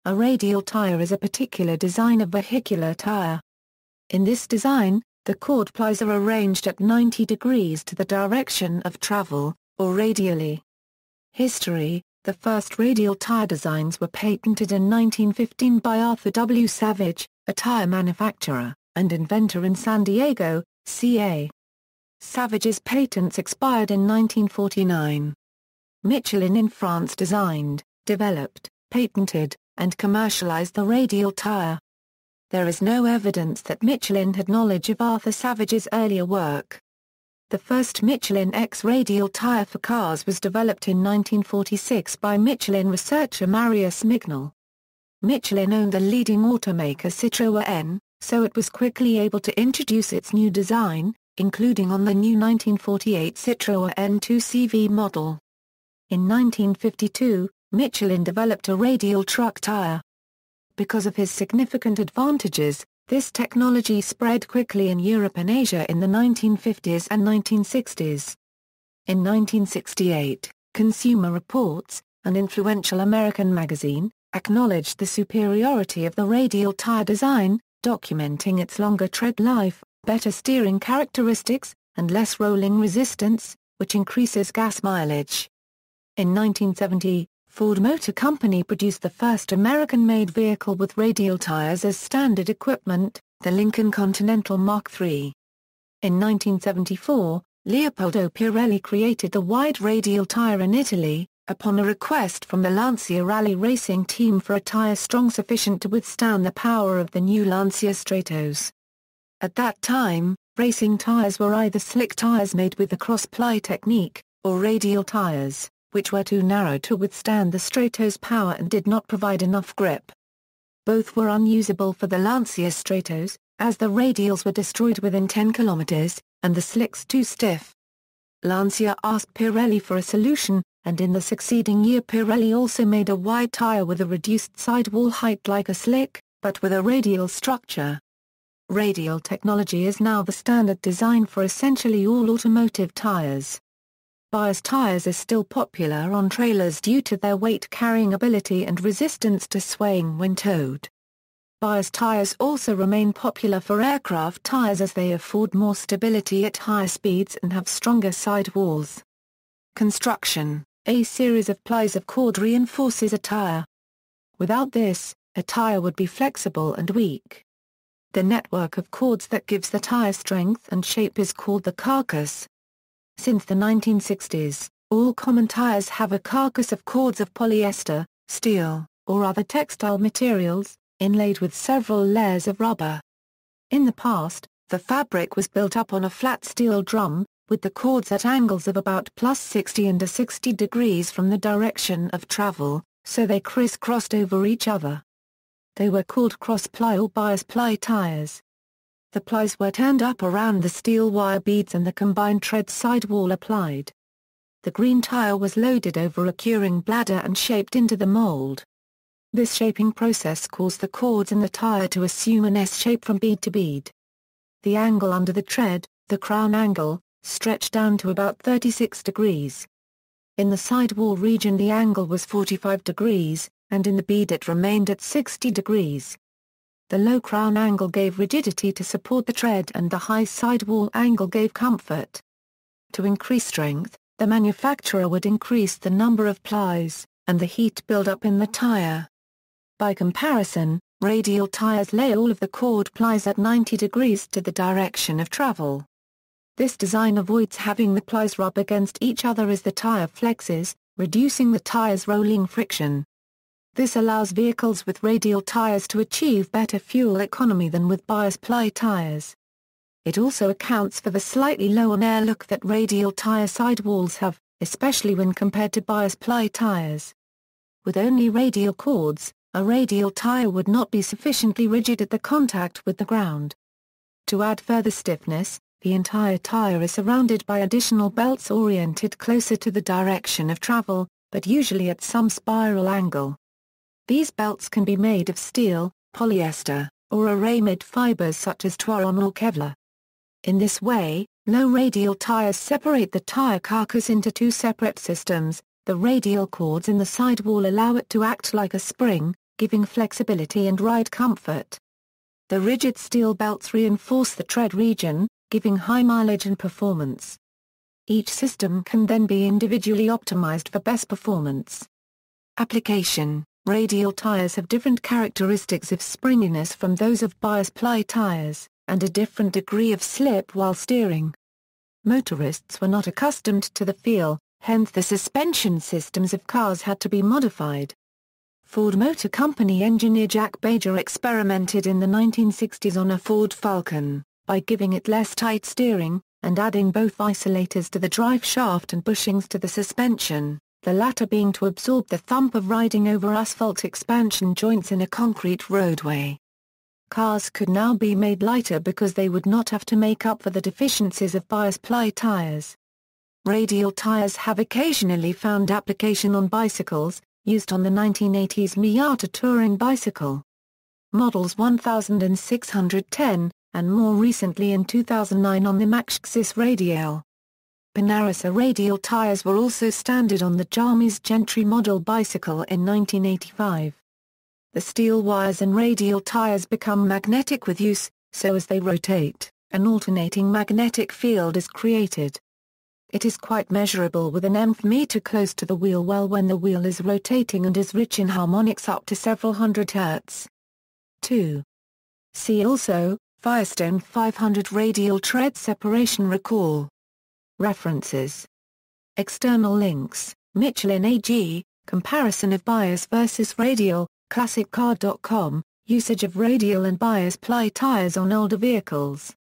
A radial tire is a particular design of vehicular tire. In this design, the chord plies are arranged at 90 degrees to the direction of travel, or radially. History: the first radial tire designs were patented in 1915 by Arthur W. Savage, a tire manufacturer and inventor in San Diego, CA. Savage's patents expired in 1949. Michelin in France designed, developed, patented, and commercialized the radial tire. There is no evidence that Michelin had knowledge of Arthur Savage's earlier work. The first Michelin X radial tire for cars was developed in 1946 by Michelin researcher Marius Mignol. Michelin owned the leading automaker Citroën, so it was quickly able to introduce its new design, including on the new 1948 Citroën 2CV model. In 1952, Michelin developed a radial truck tire. Because of his significant advantages, this technology spread quickly in Europe and Asia in the 1950s and 1960s. In 1968, Consumer Reports, an influential American magazine, acknowledged the superiority of the radial tire design, documenting its longer tread life, better steering characteristics, and less rolling resistance, which increases gas mileage. In 1970, Ford Motor Company produced the first American-made vehicle with radial tires as standard equipment, the Lincoln Continental Mark III. In 1974, Leopoldo Pirelli created the wide radial tire in Italy, upon a request from the Lancia Rally racing team for a tire strong sufficient to withstand the power of the new Lancia Stratos. At that time, racing tires were either slick tires made with the cross-ply technique, or radial tires, which were too narrow to withstand the Stratos' power and did not provide enough grip. Both were unusable for the Lancia Stratos, as the radials were destroyed within 10 kilometers, and the slicks too stiff. Lancia asked Pirelli for a solution, and in the succeeding year Pirelli also made a wide tire with a reduced sidewall height like a slick, but with a radial structure. Radial technology is now the standard design for essentially all automotive tires. Bias tires are still popular on trailers due to their weight-carrying ability and resistance to swaying when towed. Bias tires also remain popular for aircraft tires as they afford more stability at higher speeds and have stronger sidewalls. Construction: a series of plies of cord reinforces a tire. Without this, a tire would be flexible and weak. The network of cords that gives the tire strength and shape is called the carcass. Since the 1960s, all common tires have a carcass of cords of polyester, steel, or other textile materials, inlaid with several layers of rubber. In the past, the fabric was built up on a flat steel drum, with the cords at angles of about +60 and +60 degrees from the direction of travel, so they crisscrossed over each other. They were called cross-ply or bias-ply tires. The plies were turned up around the steel wire beads and the combined tread sidewall applied. The green tire was loaded over a curing bladder and shaped into the mold. This shaping process caused the cords in the tire to assume an S shape from bead to bead. The angle under the tread, the crown angle, stretched down to about 36 degrees. In the sidewall region the angle was 45 degrees, and in the bead it remained at 60 degrees. The low crown angle gave rigidity to support the tread and the high sidewall angle gave comfort. To increase strength, the manufacturer would increase the number of plies, and the heat build-up in the tire. By comparison, radial tires lay all of the cord plies at 90 degrees to the direction of travel. This design avoids having the plies rub against each other as the tire flexes, reducing the tire's rolling friction. This allows vehicles with radial tires to achieve better fuel economy than with bias-ply tires. It also accounts for the slightly low-on-air look that radial tire sidewalls have, especially when compared to bias-ply tires. With only radial cords, a radial tire would not be sufficiently rigid at the contact with the ground. To add further stiffness, the entire tire is surrounded by additional belts oriented closer to the direction of travel, but usually at some spiral angle. These belts can be made of steel, polyester, or aramid fibers such as Twaron or Kevlar. In this way, low radial tires separate the tire carcass into two separate systems. The radial cords in the sidewall allow it to act like a spring, giving flexibility and ride comfort. The rigid steel belts reinforce the tread region, giving high mileage and performance. Each system can then be individually optimized for best performance. Application: radial tires have different characteristics of springiness from those of bias ply tires, and a different degree of slip while steering. Motorists were not accustomed to the feel, hence the suspension systems of cars had to be modified. Ford Motor Company engineer Jack Bager experimented in the 1960s on a Ford Falcon, by giving it less tight steering, and adding both isolators to the drive shaft and bushings to the suspension, the latter being to absorb the thump of riding over asphalt expansion joints in a concrete roadway. Cars could now be made lighter because they would not have to make up for the deficiencies of bias ply tires. Radial tires have occasionally found application on bicycles, used on the 1980s Miata touring bicycle. Models 1610, and more recently in 2009 on the Maxxis Radial. Panarisa radial tires were also standard on the Jarmes Gentry model bicycle in 1985. The steel wires in radial tires become magnetic with use, so as they rotate, an alternating magnetic field is created. It is quite measurable with an nth meter close to the wheel well when the wheel is rotating and is rich in harmonics up to several hundred Hz. 2. See also, Firestone 500 radial tread separation recall. References. External links: Michelin AG, comparison of bias versus radial, classiccar.com, usage of radial and bias ply tires on older vehicles.